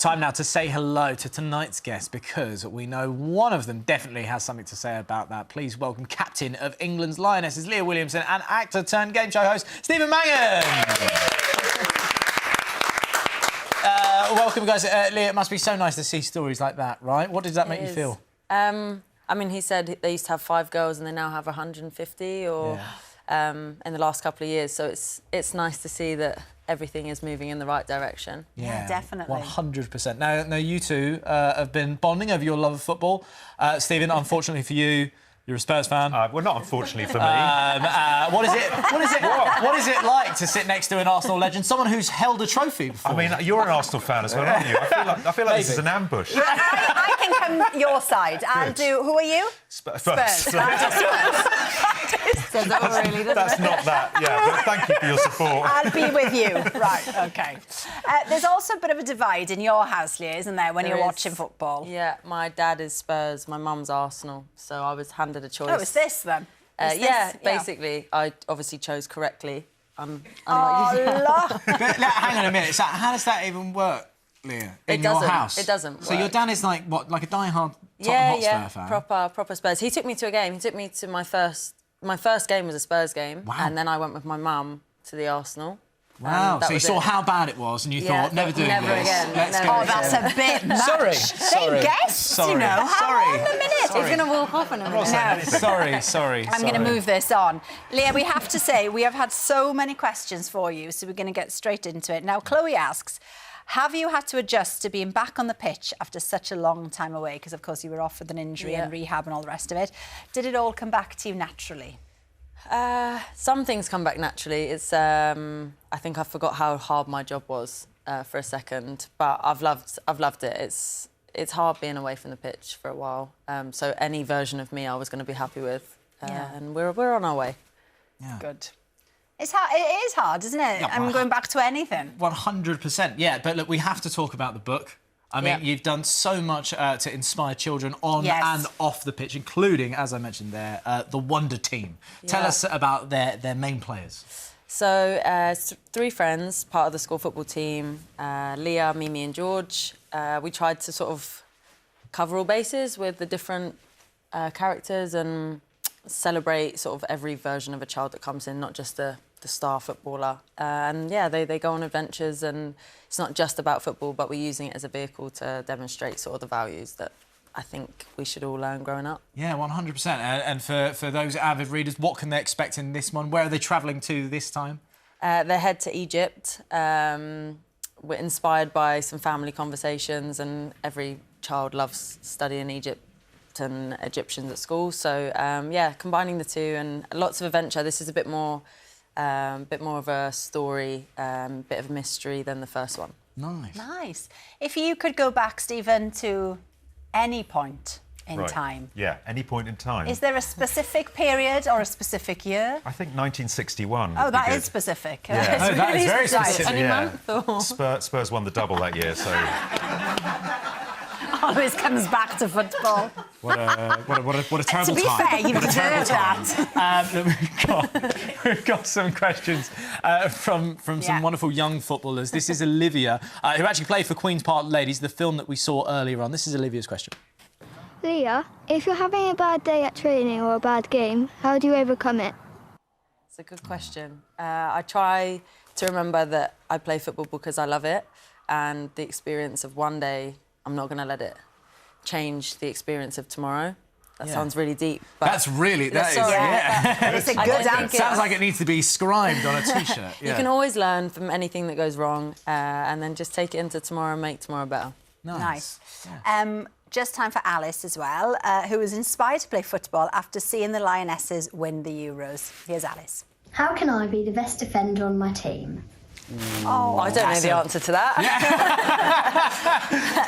Time now to say hello to tonight's guest, because we know one of them definitely has something to say about that. Please welcome captain of England's Lionesses, Leah Williamson, and actor-turned-game show host, Stephen Mangan. Welcome, guys. Leah, it must be so nice to see stories like that, right? What does that make you feel? I mean, he said they used to have 5 girls and they now have 150 or in the last couple of years. So it's nice to see that everything is moving in the right direction. Yeah, definitely. 100%. Now, you two have been bonding over your love of football. Stephen, unfortunately for you, you're a Spurs fan. Well, not unfortunately for me. What is it like to sit next to an Arsenal legend, someone who's held a trophy before? I mean, you're an Arsenal fan as well, aren't you? I feel like this is an ambush. I can come your side and do... Who are you? Spurs. Says that really, doesn't That's it? not that, yeah, but thank you for your support. I'll be with you. Right, OK. There's also a bit of a divide in your house, Leah, isn't there, when you're watching football? Yeah, my dad is Spurs, my mum's Arsenal, so I was handed a choice. Oh, it's this, then? Basically, I obviously chose correctly. Look. Hang on a minute. So how does that even work, Leah, in your house? It doesn't So work. your dad is like, what, like a die-hard Tottenham Hotspur fan? Proper Spurs. He took me to a game. He took me to my first game was a Spurs game. Wow. And then I went with my mum to the Arsenal. Wow, so you saw how bad it was and you thought, never doing this. Again. Let's never go. Oh, that's a bit much. Sorry. They guessed, you know. Sorry. Hang on a minute. He's going to walk off in a minute. Sorry. I'm going to move this on. Leah, we have to say, we have had so many questions for you, so we're going to get straight into it. Now, Chloe asks, have you had to adjust to being back on the pitch after such a long time away? Because, of course, you were off with an injury and rehab and all the rest of it. Did it all come back to you naturally? Some things come back naturally. It's I think I forgot how hard my job was for a second, but I've loved it. It's hard being away from the pitch for a while. So any version of me I was going to be happy with, and we're on our way. Yeah. Good. It's hard. It is hard, isn't it? Yeah, I'm going back to anything. 100%. Yeah, but look, we have to talk about the book. I mean, you've done so much to inspire children on and off the pitch, including, as I mentioned there, the Wonder Team. Tell us about their main players. So, 3 friends, part of the school football team, Leah, Mimi and George. We tried to sort of cover all bases with the different characters and celebrate sort of every version of a child that comes in, not just the star footballer. And they go on adventures, and it's not just about football, but we're using it as a vehicle to demonstrate sort of the values that I think we should all learn growing up. Yeah, 100%. And for those avid readers, what can they expect in this one? Where are they travelling to this time? They head to Egypt. We're inspired by some family conversations, and every child loves studying Egypt and Egyptians at school. So, combining the two and lots of adventure. This is a bit more of a story, bit of mystery than the first one. Nice. If you could go back, Stephen, to any point in time. Yeah, any point in time. Is there a specific period or a specific year? I think 1961. Oh, that is specific. Yeah. That is very specific. Any month or... Spurs won the double that year, so... Always comes back to football. What a terrible time. To be fair, you deserve that. We've got some questions from some wonderful young footballers. This is Olivia, who actually played for Queen's Park Ladies, the film that we saw earlier on. This is Olivia's question. Leah, if you're having a bad day at training or a bad game, how do you overcome it? It's a good question. I try to remember that I play football because I love it, and the experience of one day, I'm not going to let it change the experience of tomorrow. That sounds really deep. But it's a good answer. Sounds like it needs to be scribed on a T-shirt. You can always learn from anything that goes wrong, and then just take it into tomorrow and make tomorrow better. Nice. Just time for Alice as well, who was inspired to play football after seeing the Lionesses win the Euros. Here's Alice. How can I be the best defender on my team? Oh, I don't know the answer to that.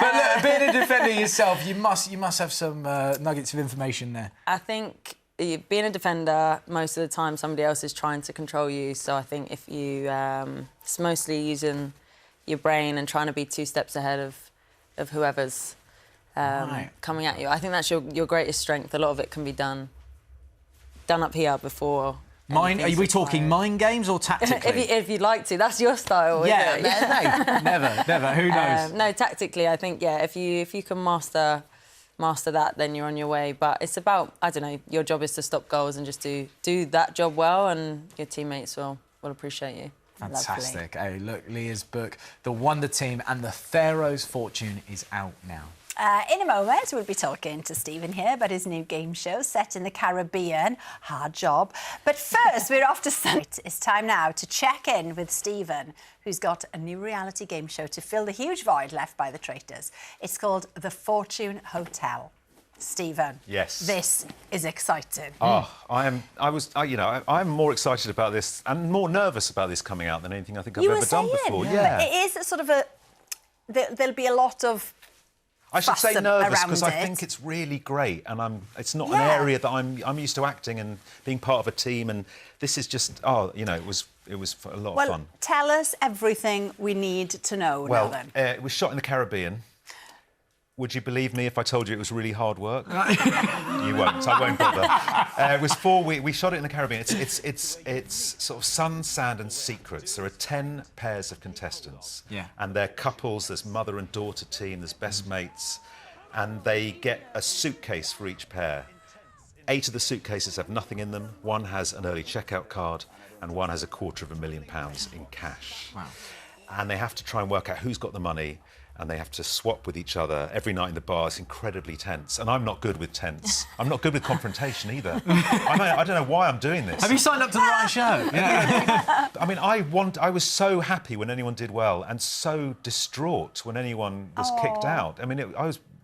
But look, being a defender yourself, you must have some nuggets of information there. I think being a defender, most of the time somebody else is trying to control you. So I think if you, it's mostly using your brain and trying to be 2 steps ahead of whoever's coming at you. I think that's your greatest strength. A lot of it can be done up here before Are we talking mind games or tactically? if you'd like to, that's your style. Yeah, isn't it? no, never. Who knows? No, tactically, I think if you can master that, then you're on your way. But it's about, I don't know, your job is to stop goals and just do that job well, and your teammates will appreciate you. Fantastic. Hey, look, Leah's book, The Wonder Team and the Pharaoh's Fortune, is out now. In a moment, we'll be talking to Stephen here about his new game show set in the Caribbean. Hard job. But first, we're off to Sunday. It's time now to check in with Stephen, who's got a new reality game show to fill the huge void left by the traitors. It's called The Fortune Hotel. Stephen. Yes. This is exciting. Oh, I'm more excited about this and more nervous about this coming out than anything I think I've ever done before. Yeah. But it is sort of there'll be a lot of I should say nervous because I it. think it's really great, and it's not an area that I'm used to acting and being part of a team, and this is just it was a lot of fun. Well, tell us everything we need to know now then. It was shot in the Caribbean. Would you believe me if I told you it was really hard work? You won't. I won't bother. It was 4 weeks. We shot it in the Caribbean. It's sort of sun, sand, and secrets. There are 10 pairs of contestants. Yeah. And they're couples. There's mother and daughter team. There's best mates, and they get a suitcase for each pair. 8 of the suitcases have nothing in them. 1 has an early checkout card, and 1 has £250,000 in cash. Wow. And they have to try and work out who's got the money. And they have to swap with each other every night in the bar. It's incredibly tense. And I'm not good with tense. I'm not good with confrontation either. I don't know why I'm doing this. Have you signed up to the right show? Yeah. I mean, I was so happy when anyone did well and so distraught when anyone was kicked out. I mean,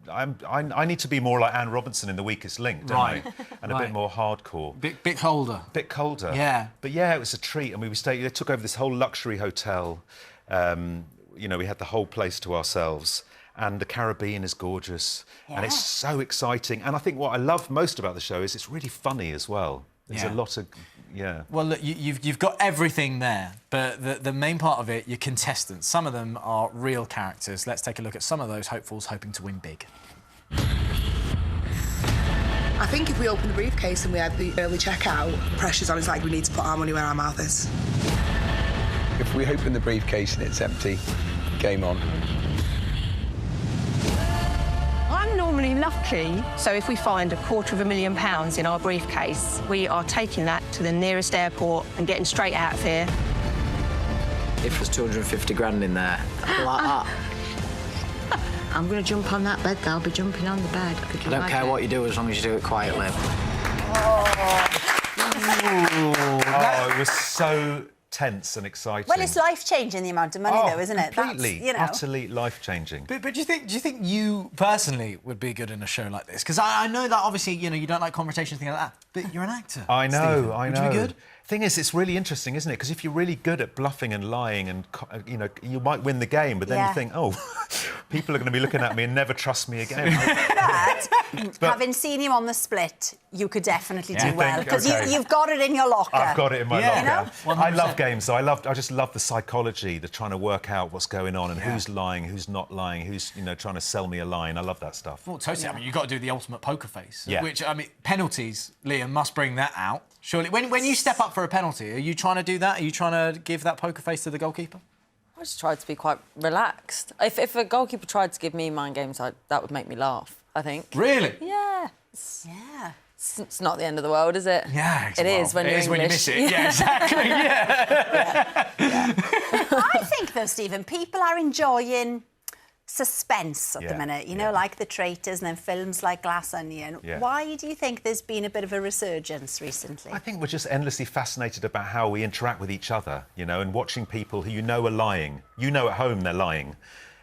I need to be more like Anne Robinson in The Weakest Link, don't I? And a bit more hardcore. Bit colder. Bit colder. Yeah. But yeah, it was a treat. And they took over this whole luxury hotel. We had the whole place to ourselves, and the Caribbean is gorgeous, and it's so exciting. And I think what I love most about the show is it's really funny as well. There's a lot of, Well, look, you've got everything there, but the main part of it, your contestants, some of them are real characters. Let's take a look at some of those hopefuls hoping to win big. I think if we open the briefcase and we have the early checkout, pressure's on. It's like we need to put our money where our mouth is. If we open the briefcase and it's empty, game on. I'm normally lucky, so if we find £250,000 in our briefcase, we are taking that to the nearest airport and getting straight out of here. If there's 250 grand in there, I'd be like that. I'm going to jump on that bed, I'll be jumping on the bed. I don't care what you do as long as you do it quietly. It was so tense and exciting. Well, it's life-changing, the amount of money, though, isn't it? Completely, utterly life-changing. But do you think you personally would be good in a show like this? Because I know that obviously you don't like conversations, things like that. But you're an actor. I know. Would you be good? Thing is, it's really interesting, isn't it? Because if you're really good at bluffing and lying, and you might win the game, but then you think, people are going to be looking at me and never trust me again. But having seen you on The Split, you could definitely do well because you've got it in your locker. I've got it in my locker. You know? I love games, though. I just love the psychology, the trying to work out what's going on and who's lying, who's not lying, who's trying to sell me a line. I love that stuff. Well, totally. I mean, you've got to do the ultimate poker face. Yeah. Which, I mean, penalties, Leah, must bring that out. Surely, when you step up for a penalty, are you trying to do that? Are you trying to give that poker face to the goalkeeper? I just tried to be quite relaxed. If a goalkeeper tried to give me mind games, that would make me laugh, I think. Really? Yeah. It's not the end of the world, is it? Yeah. It is when you're English. When you miss it. Yeah, exactly. I think, though, Stephen, people are enjoying suspense at the minute, you know, like The Traitors and then films like Glass Onion. Yeah. Why do you think there's been a bit of a resurgence recently? I think we're just endlessly fascinated about how we interact with each other, and watching people who are lying. You know at home they're lying,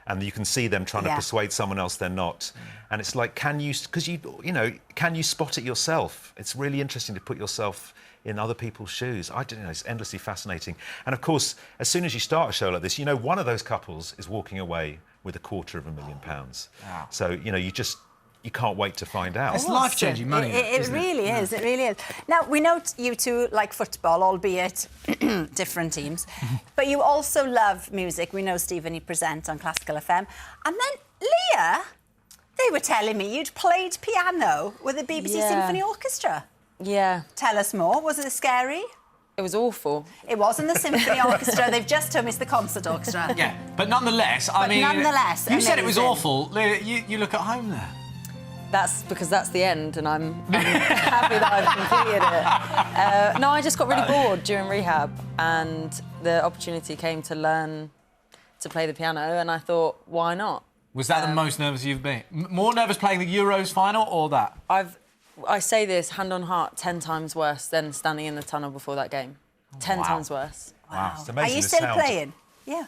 and you can see them trying to persuade someone else they're not. And it's like, can you spot it yourself? It's really interesting to put yourself in other people's shoes. I don't know, it's endlessly fascinating. And of course, as soon as you start a show like this, one of those couples is walking away with £250,000. Wow. So, you can't wait to find out. It's life-changing money. It really is. It really is. Now, we know you two like football, albeit different teams, but you also love music. We know, Stephen, you present on Classical FM. And then, Leah, they were telling me you'd played piano with the BBC Symphony Orchestra. Yeah. Tell us more. Was it scary? It was awful. It wasn't the symphony orchestra. They've just told me it's the concert orchestra. Yeah, but nonetheless, I mean... nonetheless, you said it was amazing. awful. Leah, you look at home there. That's because that's the end, and I'm happy that I've completed it. No, I just got really bored during rehab, and the opportunity came to learn to play the piano, and I thought, why not? Was that the most nervous you've been? More nervous playing the Euros final or that? I say this, hand on heart, 10 times worse than standing in the tunnel before that game. 10 times worse. Wow. It's amazing. Are you still playing? Yeah.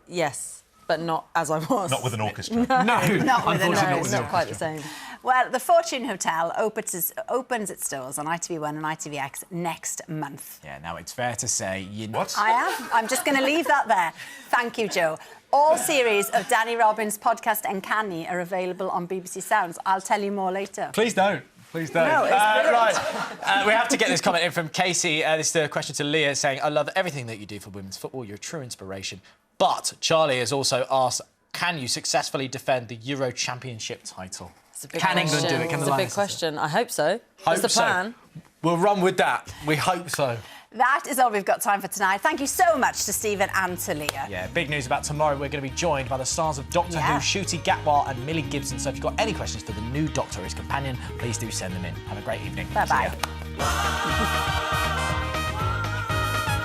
Yes, but not as I was. Not with an orchestra. No, Unfortunately, it's not quite the same. Well, the Fortune Hotel opens its doors on ITV1 and ITVX next month. Yeah, now it's fair to say What? I am. I'm just going to leave that there. Thank you, Joe. All series of Danny Robbins' podcast Uncanny are available on BBC Sounds. I'll tell you more later. Please don't. Please don't. No, it's right. We have to get this comment in from Casey. This is a question to Leah saying, I love everything that you do for women's football. You're a true inspiration. But Charlie has also asked, can you successfully defend the Euro Championship title? Can England do it? Can it's a big question. I hope so. That's the plan. We'll run with that. We hope so. That is all we've got time for tonight. Thank you so much to Stephen and to Leah. Yeah, big news about tomorrow. We're going to be joined by the stars of Doctor Who, Ncuti Gatwa and Millie Gibson. So if you've got any questions for the new Doctor or his companion, please do send them in. Have a great evening. Bye-bye.